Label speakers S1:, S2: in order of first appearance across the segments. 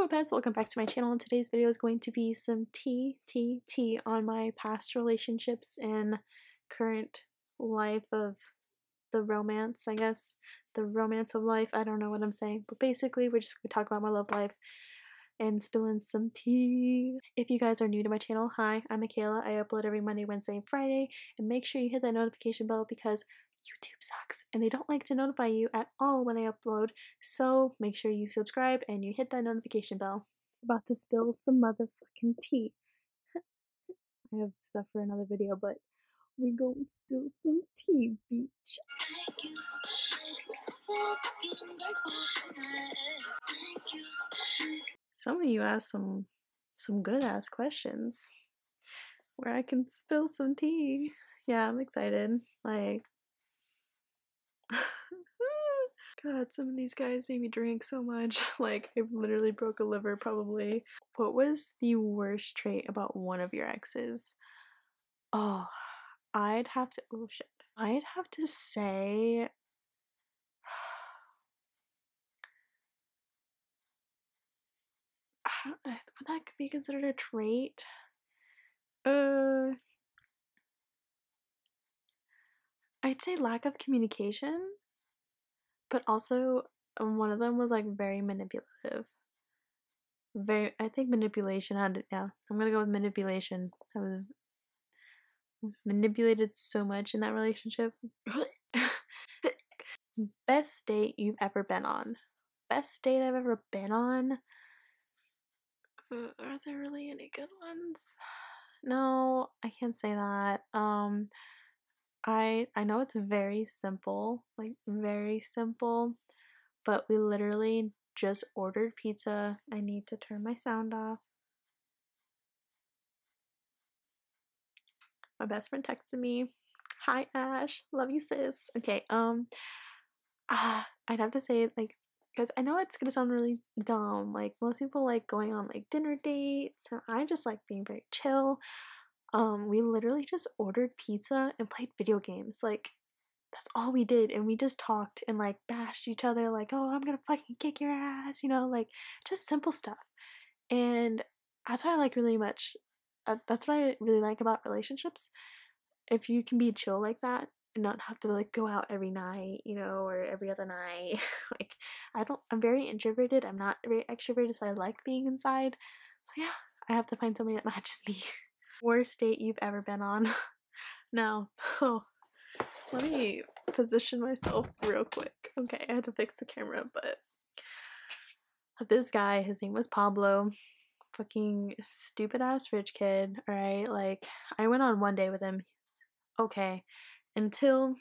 S1: Hello pets, welcome back to my channel, and today's video is going to be some tea on my past relationships and current life of the romance, I guess. The romance of life, I don't know what I'm saying, but basically we're just going to talk about my love life and spilling some tea. If you guys are new to my channel, hi, I'm Michaela. I upload every Monday, Wednesday, and Friday, and make sure you hit that notification bell because YouTube sucks and they don't like to notify you at all when I upload, so make sure you subscribe and you hit that notification bell. About to spill some motherfucking tea. I have stuff for another video, but we gonna spill some tea, beach. Some of you asked some good ass questions where I can spill some tea. Yeah, I'm excited. Like, God, some of these guys made me drink so much. Like, I literally broke a liver probably. What was the worst trait about one of your exes? Oh, I'd have to, oh shit. I'd have to say, would that be considered a trait? I'd say lack of communication, but also one of them was like very manipulative. I think manipulation had, yeah, I'm gonna go with manipulation. I was manipulated so much in that relationship. Best date you've ever been on? Best date I've ever been on? Are there really any good ones? No, I can't say that. I know it's very simple, like very simple, but we literally just ordered pizza. I need to turn my sound off. My best friend texted me. Hi Ash, love you sis. Okay, I'd have to say like, because I know it's gonna sound really dumb, like most people like going on like dinner dates, and I just like being very chill. We literally just ordered pizza and played video games. Like, that's all we did, and we just talked and like bashed each other like, oh, I'm gonna fucking kick your ass, you know, like just simple stuff. And that's what I like really much. That's what I really like about relationships. If you can be chill like that and not have to like go out every night, you know, or every other night. Like, I'm very introverted. I'm not very extroverted, so I like being inside. So yeah, I have to find somebody that matches me. Worst date you've ever been on? Now, oh, let me position myself real quick. Okay, I had to fix the camera, but this guy, his name was Pablo. Fucking stupid ass rich kid, alright? Like, I went on one day with him. Okay, until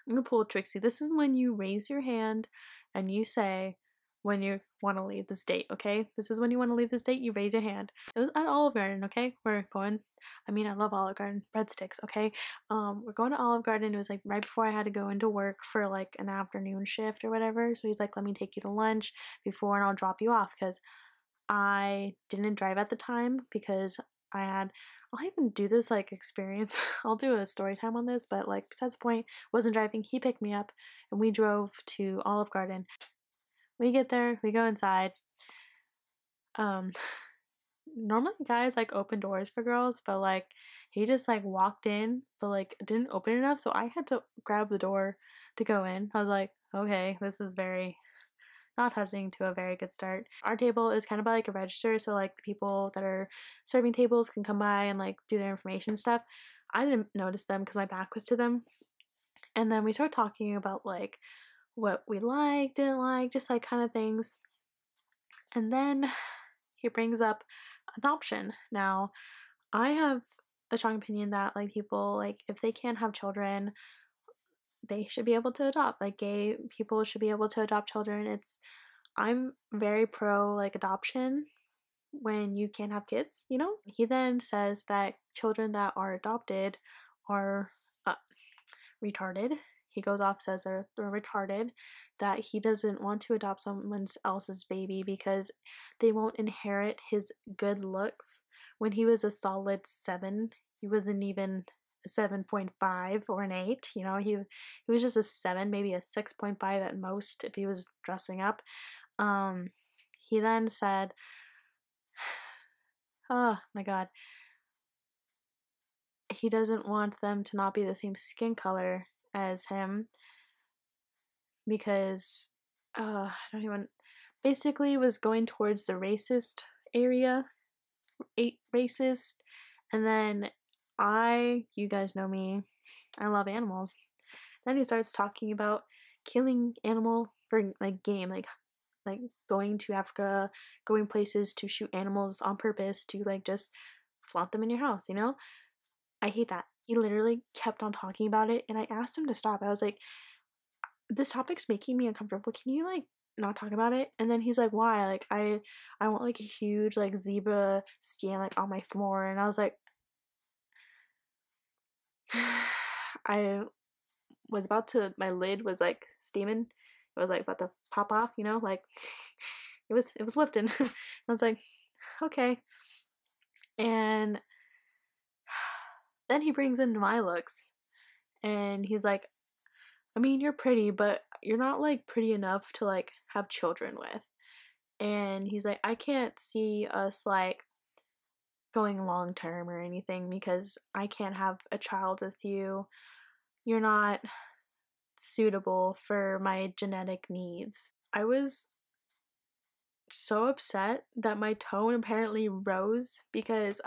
S1: I'm gonna pull a Trixie. This is when you raise your hand and you say when you want to leave this date, okay? This is when you want to leave this date, you raise your hand. It was at Olive Garden, okay? We're going, I mean, I love Olive Garden, breadsticks, okay? We're going to Olive Garden. It was like right before I had to go into work for like an afternoon shift or whatever. So he's like, let me take you to lunch before and I'll drop you off, because I didn't drive at the time because I'll even do this like experience. I'll do a story time on this, but like besides the point, wasn't driving. He picked me up and we drove to Olive Garden. We get there, we go inside. Normally guys like open doors for girls, but like he just like walked in, but like didn't open enough, so I had to grab the door to go in. I was like, okay, this is very not heading to a very good start. Our table is kind of by like a register, so like the people that are serving tables can come by and like do their information stuff. I didn't notice them because my back was to them. And then we started talking about like what we like, didn't like, just like kind of things. And then he brings up adoption. Now, I have a strong opinion that like people, like if they can't have children, they should be able to adopt. Like gay people should be able to adopt children. I'm very pro like adoption when you can't have kids, you know? He then says that children that are adopted are retarded. He goes off, says they're retarded, that he doesn't want to adopt someone else's baby because they won't inherit his good looks. When he was a solid 7, he wasn't even a 7.5 or an 8, you know, he was just a 7, maybe a 6.5 at most if he was dressing up. he then said, oh my god, he doesn't want them to not be the same skin color as him because I don't even, basically was going towards the racist area, racist, and then you guys know me, I love animals. Then he starts talking about killing animal for like game, like going to Africa, going places to shoot animals on purpose to like just flaunt them in your house, you know? I hate that. He literally kept on talking about it, and I asked him to stop. I was like, this topic's making me uncomfortable. Can you like not talk about it? And then he's like, why? Like I want like a huge like zebra skin like on my floor. And I was like, I was about to, my lid was like steaming. It was like about to pop off, you know, like it was lifting. I was like, okay. And then he brings in my looks, and he's like, I mean, you're pretty, but you're not like pretty enough to like have children with. And he's like, I can't see us like going long term or anything because I can't have a child with you. You're not suitable for my genetic needs. I was so upset that my tone apparently rose because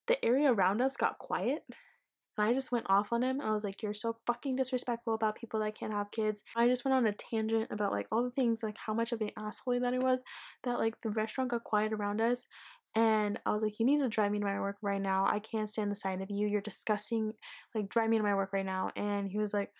S1: the area around us got quiet. And I just went off on him, and I was like, you're so fucking disrespectful about people that can't have kids. I just went on a tangent about like all the things, like how much of an asshole that I was, that like the restaurant got quiet around us. And I was like, you need to drive me to my work right now. I can't stand the sight of you. You're disgusting. Like, drive me to my work right now. And he was like,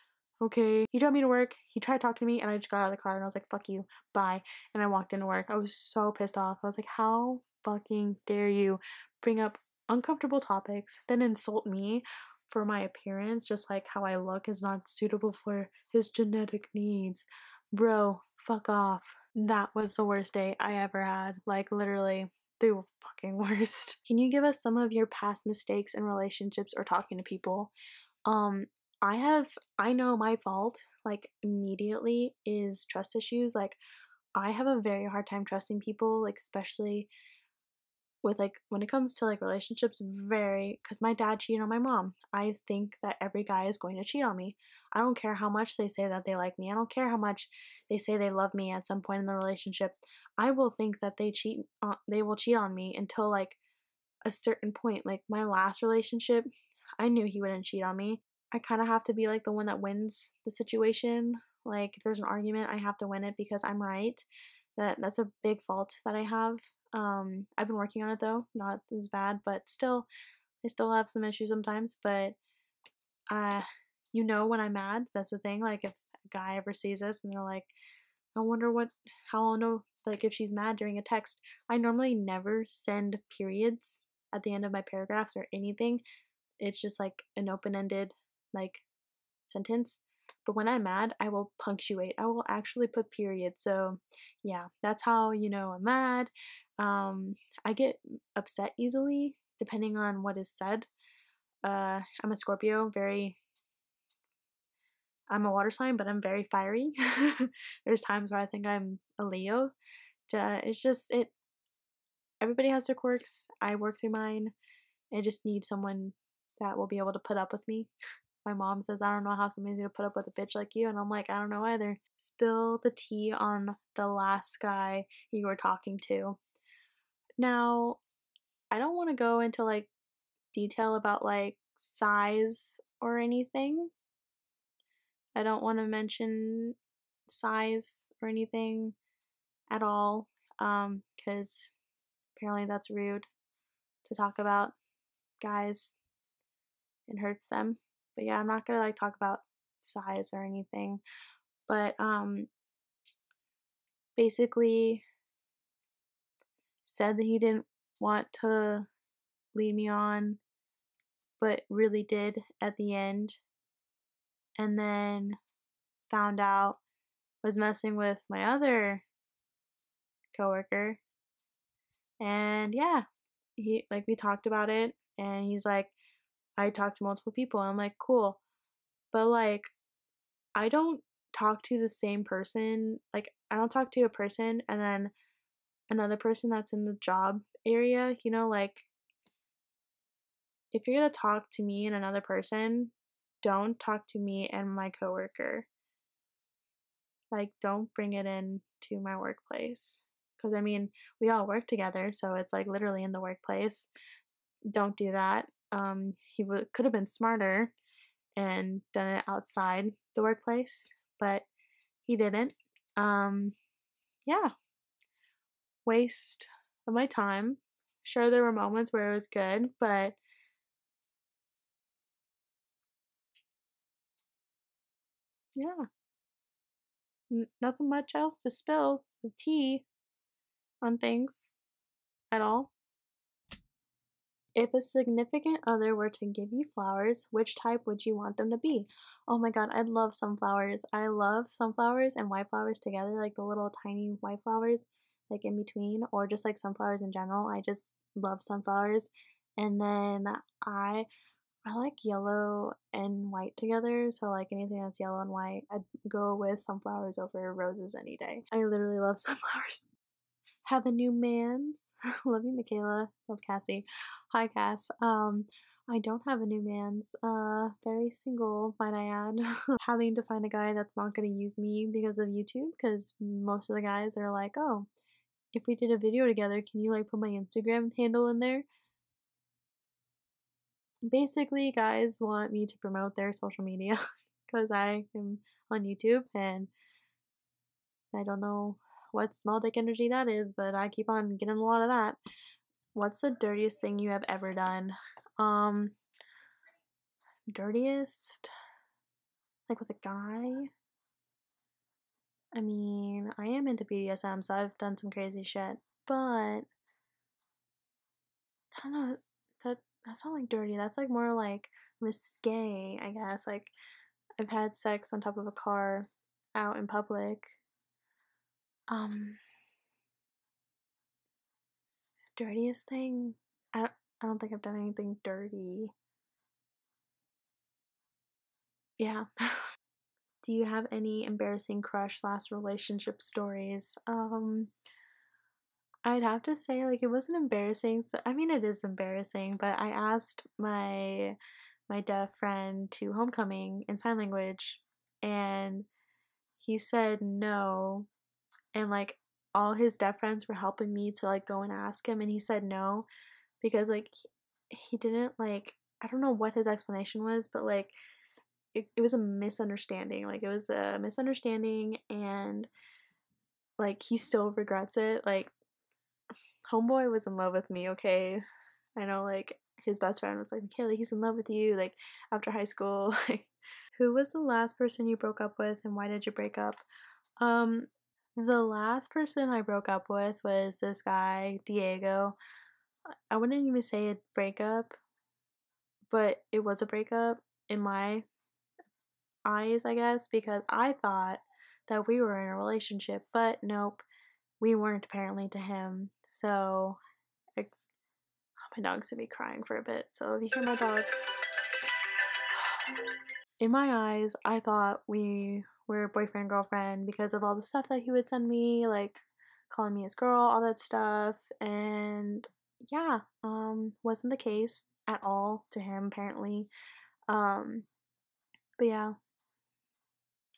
S1: okay. He drove me to work. He tried talking to me, and I just got out of the car, and I was like, fuck you. Bye. And I walked into work. I was so pissed off. I was like, how fucking dare you bring up uncomfortable topics, then insult me for my appearance, just like how I look is not suitable for his genetic needs. Bro, fuck off. That was the worst day I ever had. Like, literally, the fucking worst. Can you give us some of your past mistakes in relationships or talking to people? I know my fault, like, immediately is trust issues. Like, I have a very hard time trusting people, like, especially with like when it comes to like relationships, very, because my dad cheated on my mom. I think that every guy is going to cheat on me. I don't care how much they say that they like me. I don't care how much they say they love me at some point in the relationship. I will think that they will cheat on me until like a certain point. Like my last relationship, I knew he wouldn't cheat on me. I kind of have to be like the one that wins the situation. Like if there's an argument, I have to win it because I'm right. That's a big fault that I have. I've been working on it though, not as bad, but still, I still have some issues sometimes. But you know when I'm mad, that's the thing. Like if a guy ever sees this and they're like, I wonder how I'll know like if she's mad during a text. I normally never send periods at the end of my paragraphs or anything. It's just like an open-ended like sentence. But when I'm mad, I will punctuate. I will actually put periods. So yeah, that's how you know I'm mad. I get upset easily depending on what is said. I'm a Scorpio, I'm a water sign, but I'm very fiery. There's times where I think I'm a Leo. It's just everybody has their quirks. I work through mine. I just need someone that will be able to put up with me. My mom says, I don't know how somebody's gonna put up with a bitch like you. And I'm like, I don't know either. Spill the tea on the last guy you were talking to. Now, I don't want to go into like detail about like size or anything. I don't want to mention size or anything at all, because apparently that's rude to talk about guys and hurts them. But yeah, I'm not gonna like talk about size or anything. But basically said that he didn't want to lead me on, but really did at the end. And then found out was messing with my other coworker. And yeah, we talked about it, and he's like, I talked to multiple people. And I'm like, cool. But like, I don't talk to the same person. Like, I don't talk to a person and then another person that's in the job area, you know, like, if you're gonna talk to me and another person, don't talk to me and my coworker. Like, don't bring it in to my workplace. Because, I mean, we all work together, so it's, like, literally in the workplace. Don't do that. He could have been smarter and done it outside the workplace, but he didn't. Yeah, waste of my time. Sure, there were moments where it was good, but yeah, nothing much else to spill the tea on things at all. If a significant other were to give you flowers, which type would you want them to be? Oh my god, I love sunflowers. I love sunflowers and white flowers together, like the little tiny white flowers, like in between, or just like sunflowers in general. I just love sunflowers. And then I I like yellow and white together, so like anything that's yellow and white, I'd go with sunflowers over roses any day. I literally love sunflowers. Have a new mans. Love you, Michaela. Love Cassie. Hi, Cass. I don't have a new mans. Very single, might I add. Having to find a guy that's not gonna use me because of YouTube, because most of the guys are like, oh, if we did a video together, can you like put my Instagram handle in there? Basically, guys want me to promote their social media because I am on YouTube and I don't know what small dick energy that is, but I keep on getting a lot of that. What's the dirtiest thing you have ever done? Dirtiest? Like with a guy? I mean, I am into BDSM, so I've done some crazy shit, but I don't know. That's not like dirty. That's like more like risque, I guess. Like I've had sex on top of a car out in public. Um, Dirtiest thing? I don't think I've done anything dirty. Yeah. Do you have any embarrassing crush slash relationship stories? I'd have to say like it wasn't embarrassing. So, I mean, it is embarrassing, but I asked my deaf friend to homecoming in sign language, and he said no, and like all his deaf friends were helping me to like go and ask him, and he said no because like he didn't like I don't know what his explanation was, but like it was a misunderstanding. Like it was a misunderstanding and like he still regrets it. Like homeboy was in love with me, okay? I know like his best friend was like, Michaela, he's in love with you, like after high school. Like who was the last person you broke up with and why did you break up? Um the last person I broke up with was this guy, Diego. I wouldn't even say a breakup, but it was a breakup in my eyes, I guess, because I thought that we were in a relationship, but nope, we weren't apparently to him. So, I, my dog's gonna be crying for a bit. So, if you hear my dog, in my eyes, I thought we were boyfriend girlfriend because of all the stuff that he would send me, like calling me his girl, all that stuff, and yeah, wasn't the case at all to him apparently. Um, but yeah,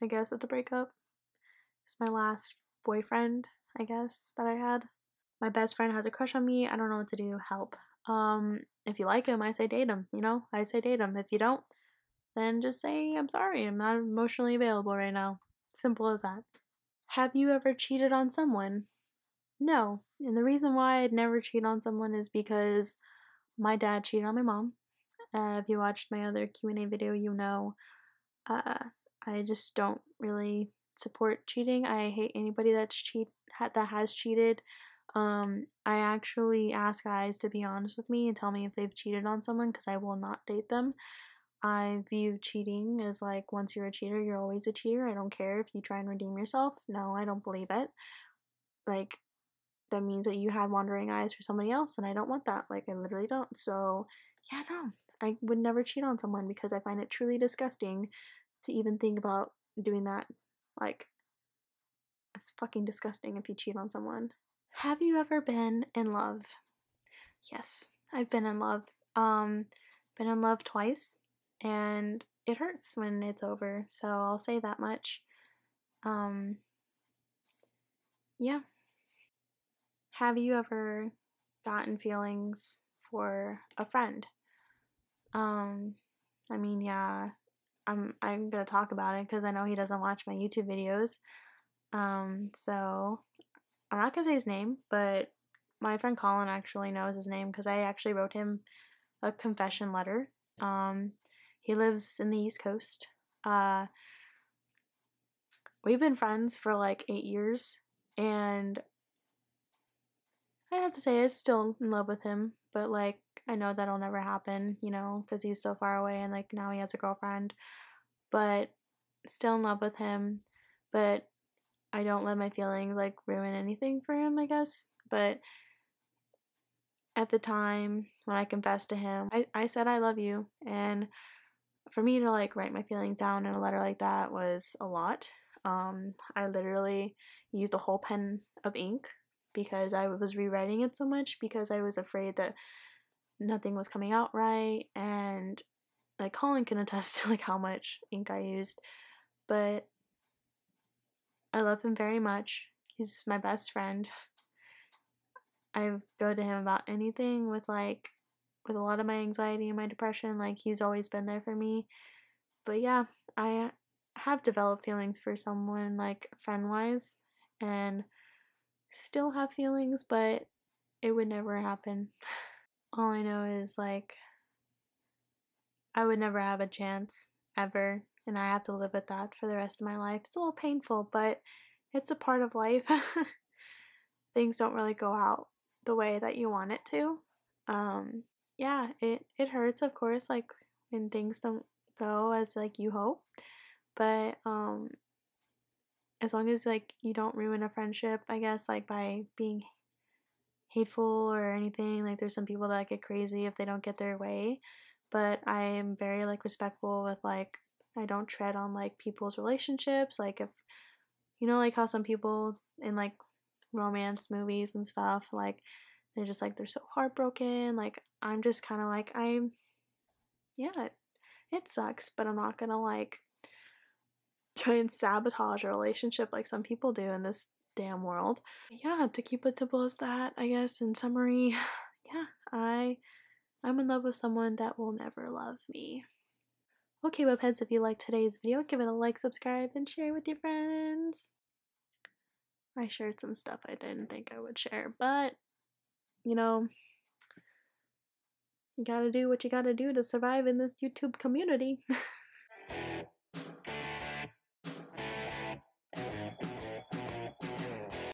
S1: I guess it's a breakup. It's my last boyfriend, I guess, that I had. My best friend has a crush on me. I don't know what to do. Help. If you like him, I say date him. You know, I say date him. If you don't, then just say I'm sorry. I'm not emotionally available right now. Simple as that. Have you ever cheated on someone? No. And the reason why I'd never cheat on someone is because my dad cheated on my mom. If you watched my other Q&A video, you know uh, I just don't really support cheating. I hate anybody that has cheated. I actually ask guys to be honest with me and tell me if they've cheated on someone because I will not date them. I view cheating as like once you're a cheater, you're always a cheater. I don't care if you try and redeem yourself. No, I don't believe it. Like that means that you had wandering eyes for somebody else, and I don't want that. Like I literally don't. So yeah, no, I would never cheat on someone because I find it truly disgusting to even think about doing that. Like, it's fucking disgusting if you cheat on someone. Have you ever been in love? Yes, I've been in love. Been in love twice, and it hurts when it's over, so I'll say that much. Yeah. Have you ever gotten feelings for a friend? I mean, yeah, I'm gonna talk about it because I know he doesn't watch my YouTube videos. So I'm not gonna say his name, but my friend Colin actually knows his name because I actually wrote him a confession letter. He lives in the East Coast. We've been friends for like 8 years, and I have to say I'm still in love with him, but like I know that'll never happen, you know, because he's so far away and like now he has a girlfriend. But still in love with him, but I don't let my feelings like ruin anything for him, I guess. But at the time when I confessed to him, I said I love you, and for me to like write my feelings down in a letter like that was a lot. I literally used a whole pen of ink because I was rewriting it so much because I was afraid that nothing was coming out right, and like Colin can attest to like how much ink I used. But I love him very much. He's my best friend. I go to him about anything with a lot of my anxiety and my depression. Like he's always been there for me. But yeah, I have developed feelings for someone like friend wise, and still have feelings, but it would never happen. All I know is like I would never have a chance ever, and I have to live with that for the rest of my life. It's a little painful, but it's a part of life. Things don't really go out the way that you want it to. Yeah, it hurts, of course, like when things don't go as like you hope. But as long as like you don't ruin a friendship, I guess, like by being hateful or anything. Like there's some people that get crazy if they don't get their way, but I am very like respectful with like I don't tread on like people's relationships. Like if you know like how some people in like romance movies and stuff like they're just like they're so heartbroken. Like I'm just kind of like I'm yeah, it sucks, but I'm not gonna like try and sabotage a relationship like some people do in this damn world. Yeah, to keep it simple as that, I guess in summary, yeah, I'm in love with someone that will never love me. Okay, webheads, if you liked today's video, give it a like, subscribe, and share it with your friends. I shared some stuff I didn't think I would share, but you know, you gotta do what you gotta do to survive in this YouTube community.